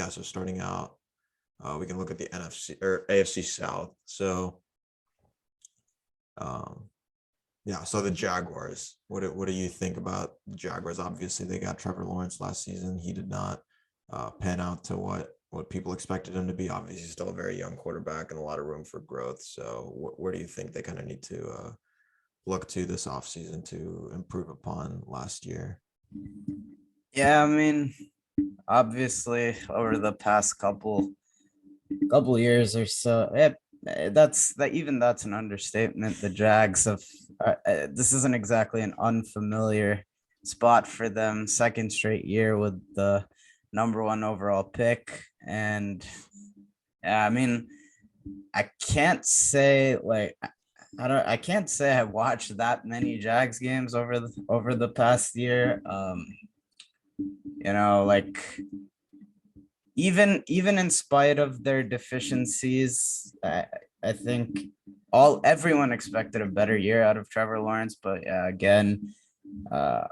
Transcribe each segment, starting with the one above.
Yeah, so starting out, we can look at the NFC or AFC South. So, um, yeah, so the Jaguars. What do you think about the Jaguars? Obviously, they got Trevor Lawrence last season. He did not pan out to what people expected him to be. Obviously, he's still a very young quarterback and a lot of room for growth. So, where do you think they kind of need to look to this offseason to improve upon last year? Yeah, I mean, obviously over the past couple years or so, that's an understatement. The Jags have this isn't exactly an unfamiliar spot for them. Second straight year with the number one overall pick, and yeah, I mean, I can't say like I can't say I watched that many Jags games over the past year. Like even in spite of their deficiencies, I think everyone expected a better year out of Trevor Lawrence, but yeah, again, uh,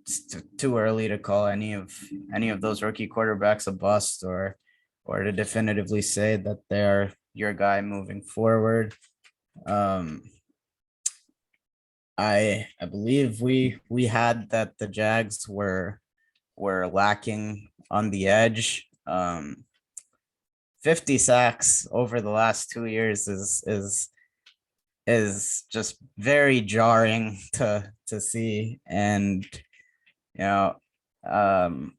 it's too early to call any of those rookie quarterbacks a bust or to definitively say that they're your guy moving forward. Um, I believe we had that the Jags were lacking on the edge. 50 sacks over the last 2 years is just very jarring to see. And you know, um,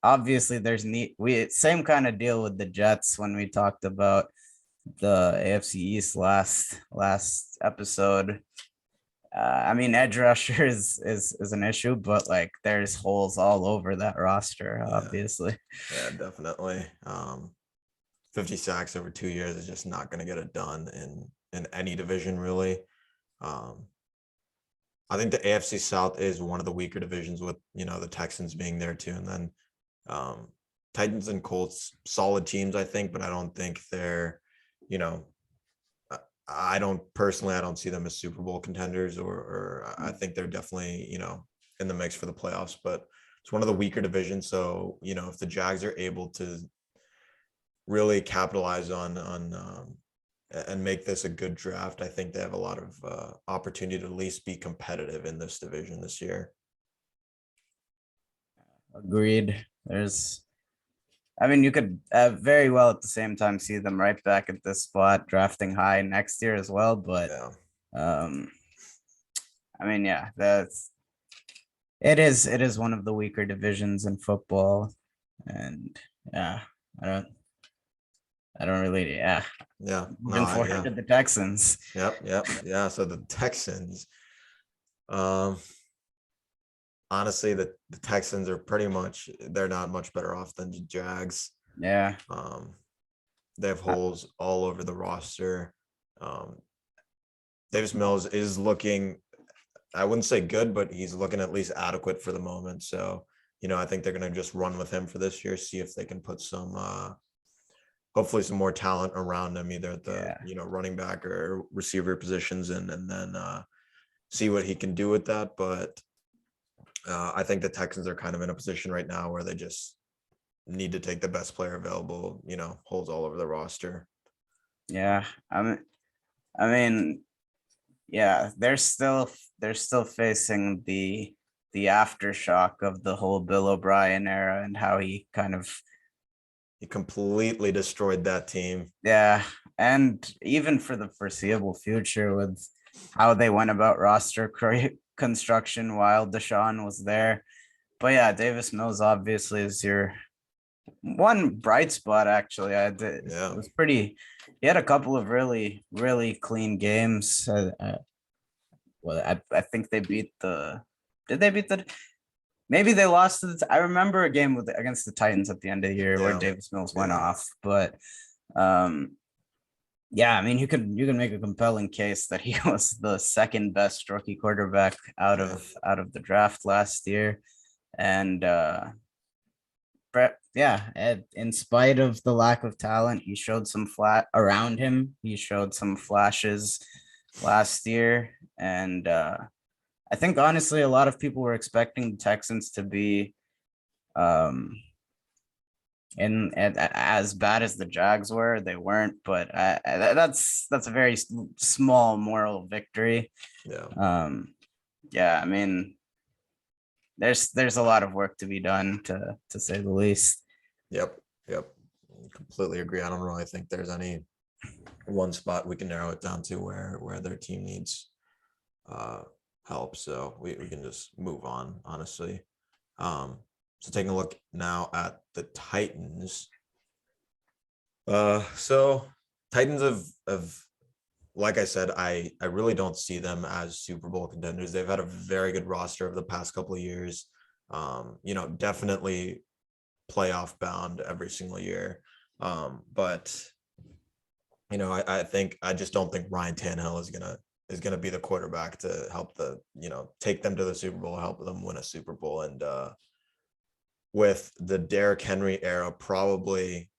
obviously there's we same kind of deal with the Jets when we talked about the AFC East last episode. I mean, edge rusher is an issue, but like there's holes all over that roster, Yeah, obviously. yeah, definitely. 50 sacks over 2 years is just not going to get it done in any division, really. Um, I think the AFC South is one of the weaker divisions with, the Texans being there too. And then um, Titans and Colts, solid teams, I think, but I don't think they're, you know, I don't see them as Super Bowl contenders, or I think they're definitely, in the mix for the playoffs, but it's one of the weaker divisions. So, if the Jags are able to really capitalize on and make this a good draft, I think they have a lot of opportunity to at least be competitive in this division this year. Agreed. I mean, you could very well at the same time see them right back at this spot, drafting high next year as well. But Yeah. um, I mean, yeah, it is one of the weaker divisions in football, and yeah, I don't I don't really, yeah. Yeah. Looking No, forward yeah. to the Texans. Yep. Yep. Yeah. So the Texans, um, honestly, the Texans are they're not much better off than the Jags. Yeah. Um, they have holes all over the roster. Um, Davis Mills is looking, I wouldn't say good, but he's looking at least adequate for the moment. So, I think they're going to just run with him for this year, see if they can put hopefully some more talent around him, either at the, Yeah. running back or receiver positions, and then see what he can do with that. But I think the Texans are kind of in a position right now where they just need to take the best player available, holes all over the roster. Yeah. I mean, yeah, they're still facing the aftershock of the whole Bill O'Brien era and how he kind of He completely destroyed that team. yeah, and even for the foreseeable future with how they went about roster construction while Deshaun was there. But yeah, Davis Mills obviously is your one bright spot. Actually, it Yeah. was pretty. He had a couple of really clean games. Well, I think they beat the. Did they beat the? Maybe they lost to the. I remember a game against the Titans at the end of the year where Yeah. Davis Mills went Yeah. off, but yeah, I mean you can make a compelling case that he was the second best rookie quarterback out of the draft last year, and yeah, in spite of the lack of talent, he showed some flat around him. He showed some flashes last year, and I think honestly, a lot of people were expecting the Texans to be um, and as bad as the Jags were, they weren't. But that's a very small moral victory. Yeah. Yeah, I mean, there's a lot of work to be done, to say the least. Yep. Yep. Completely agree. I don't really think there's any one spot we can narrow it down to where their team needs uh help. So we can just move on, honestly. So taking a look now at the Titans. So Titans have like I said, I really don't see them as Super Bowl contenders. They've had a very good roster over the past couple of years. Definitely playoff bound every single year. But I think I just don't think Ryan Tannehill is gonna be the quarterback to help take them to the Super Bowl, help them win a Super Bowl. And with the Derrick Henry era, probably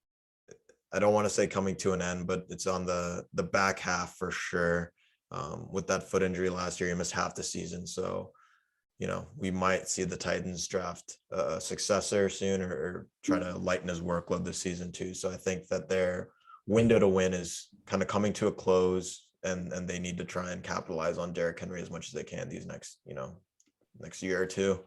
I don't want to say coming to an end, but it's on the back half for sure. With that foot injury last year, he missed half the season. So, we might see the Titans draft a successor soon, or try to lighten his workload this season too. So I think that their window to win is kind of coming to a close, and they need to try and capitalize on Derrick Henry as much as they can these next year or two.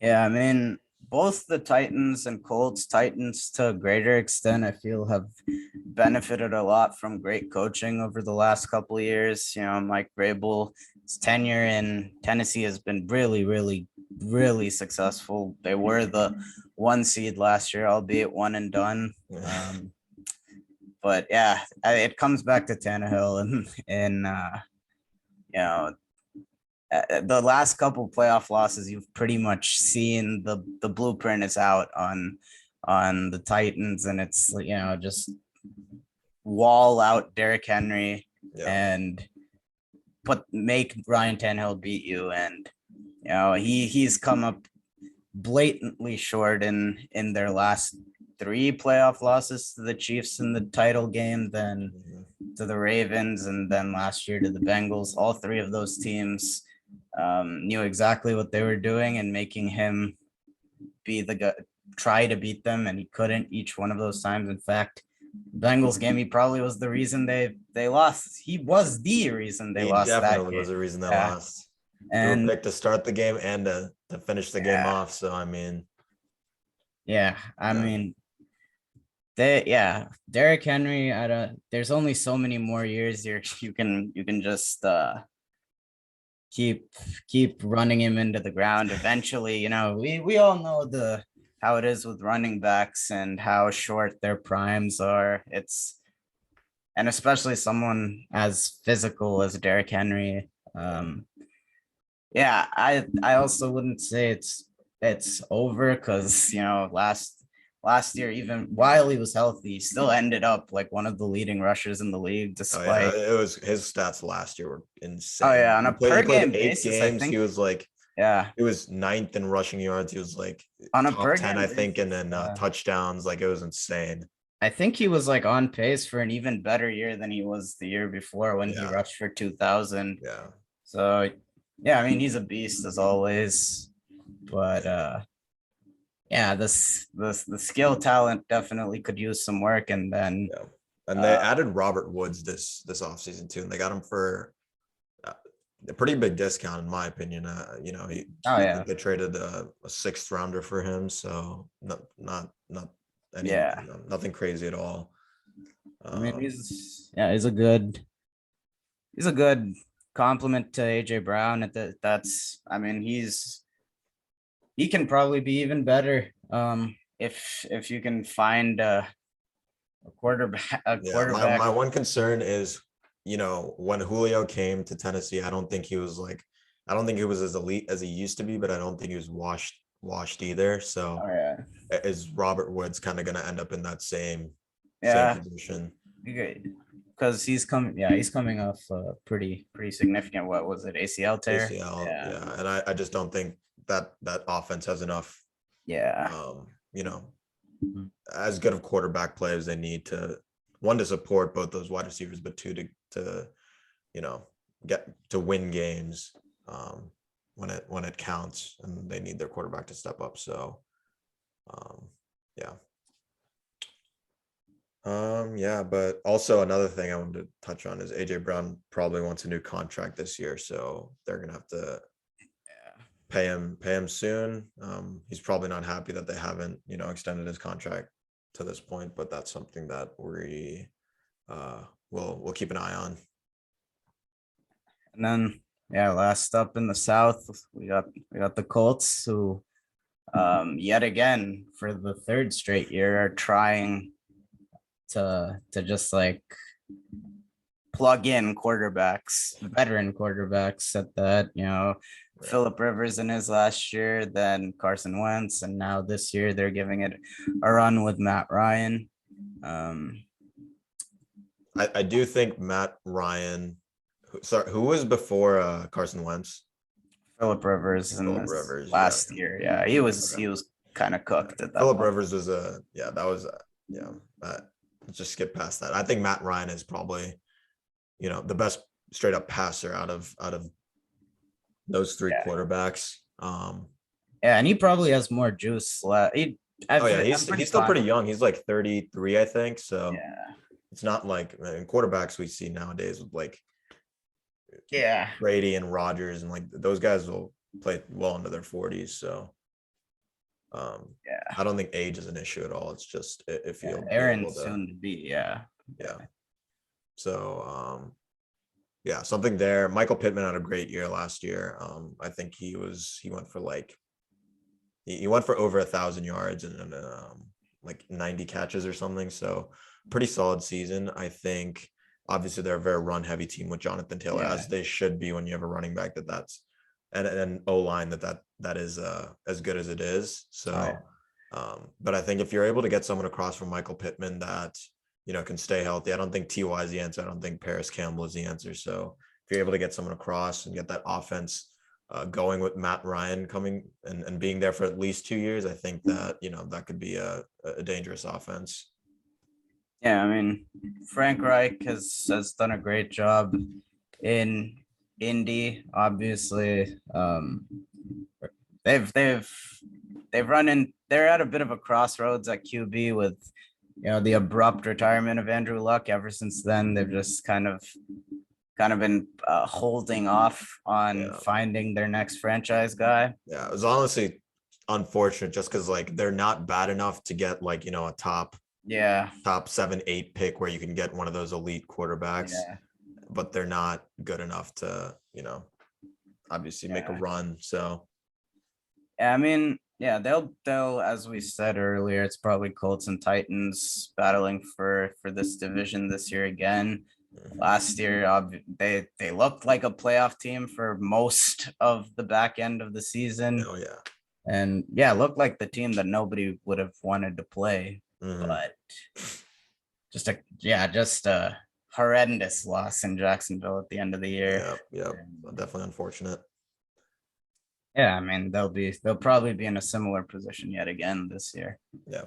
Yeah, I mean, both the Titans and Colts, Titans to a greater extent, I feel have benefited a lot from great coaching over the last couple of years. Mike Vrabel's tenure in Tennessee has been really, really, really successful. They were the 1 seed last year, albeit one and done. But yeah, it comes back to Tannehill and you know the last couple playoff losses, you've pretty much seen the blueprint is out on the Titans, and it's just wall out Derrick Henry Yeah. and make Ryan Tannehill beat you, and he's come up blatantly short in their last 3 playoff losses to the Chiefs in the title game, then to the Ravens, and then last year to the Bengals. All 3 of those teams knew exactly what they were doing and making him be the guy, try to beat them, and he couldn't each one of those times. In fact, Bengals game, he probably was the reason they lost. He was the reason they He lost that definitely game. was the reason they Yeah. lost. They were And picked to start the game and to finish the game off. So I mean, yeah, I mean, Derrick Henry. There's only so many more years you can just keep running him into the ground. Eventually, we all know how it is with running backs and how short their primes are. And especially someone as physical as Derrick Henry. Yeah, I also wouldn't say it's over, because last year, even while he was healthy, he still ended up like one of the leading rushers in the league, oh yeah, despite. it was his stats last year were insane. Oh yeah, on a He per played game 8 games. basis, I He think. was like, Yeah, he was 9th in rushing yards. He was like on a top per 10, game I think, and basis, then touchdowns. Like, it was insane. I think he was like on pace for an even better year than he was the year before when he Yeah. rushed for 2,000. Yeah. So yeah, I mean, he's a beast as always, but yeah, the skill talent definitely could use some work. And then Yeah. And they added Robert Woods this offseason too, and they got him for a pretty big discount in my opinion. They traded a 6th rounder for him, so not any nothing crazy at all. I mean, he's a good compliment to AJ Brown. I mean, he can probably be even better if you can find a quarterback. My one concern is, when Julio came to Tennessee, I don't think he was as elite as he used to be, but I don't think he was washed either. So is Robert Woods kind of going to end up in that same position? Because he's coming off pretty significant. What was it, ACL tear? ACL, yeah. And I just don't think that offense has enough. As good of quarterback play as they need to, one, to support both those wide receivers, but 2, to get to win games when it counts, and they need their quarterback to step up. So Yeah, but also another thing I wanted to touch on is AJ Brown probably wants a new contract this year, so they're gonna have to Yeah. pay him soon. He's probably not happy that they haven't, extended his contract to this point, but that's something that we'll keep an eye on. And then, yeah, last up in the South, we got the Colts, who, yet again for the third straight year, are trying to just like plug in quarterbacks, veteran quarterbacks at that. Right. Philip Rivers in his last year, then Carson Wentz, and now this year they're giving it a run with Matt Ryan. I do think Matt Ryan, who was before Carson Wentz? Philip Rivers in Philip this Rivers, yeah. last year, yeah, he Okay. was kind of cooked at that Philip point. Rivers was let's just skip past that. I think Matt Ryan is probably, the best straight up passer out of those three Yeah. quarterbacks. Yeah, and he probably has more juice left. He's still pretty young. He's like 33, I think. So Yeah. it's not like in quarterbacks we see nowadays with like Yeah. Brady and Rodgers, and like those guys will play well into their 40s. So Yeah. I don't think age is an issue at all. It's just if you'll be Aaron able to, soon to be, yeah. yeah. So yeah, something there. Michael Pittman had a great year last year. I think he went for like he went for over 1,000 yards and like 90 catches or something. So pretty solid season. I think obviously they're a very run heavy team with Jonathan Taylor, Yeah. as they should be when you have a running back that's and an O line that is as good as it is. So, but I think if you're able to get someone across from Michael Pittman that can stay healthy, I don't think Ty is the answer. I don't think Paris Campbell is the answer. So if you're able to get someone across and get that offense going with Matt Ryan coming and being there for at least 2 years, I think that that could be a dangerous offense. Yeah, I mean, Frank Reich has done a great job in Indy. Obviously, they've run in. They're at a bit of a crossroads at QB with, the abrupt retirement of Andrew Luck. Ever since then, they've just kind of been holding off on finding their next franchise guy. Yeah, it was honestly unfortunate just because like they're not bad enough to get like a top 7-8 pick where you can get one of those elite quarterbacks, but they're not good enough to obviously make a run. So I mean, yeah, they'll as we said earlier, it's probably Colts and Titans battling for this division this year again. Last year, they looked like a playoff team for most of the back end of the season. Oh yeah. And yeah, looked like the team that nobody would have wanted to play. But just a horrendous loss in Jacksonville at the end of the year. Yeah, definitely unfortunate. Yeah, I mean, they'll probably be in a similar position yet again this year. Yeah.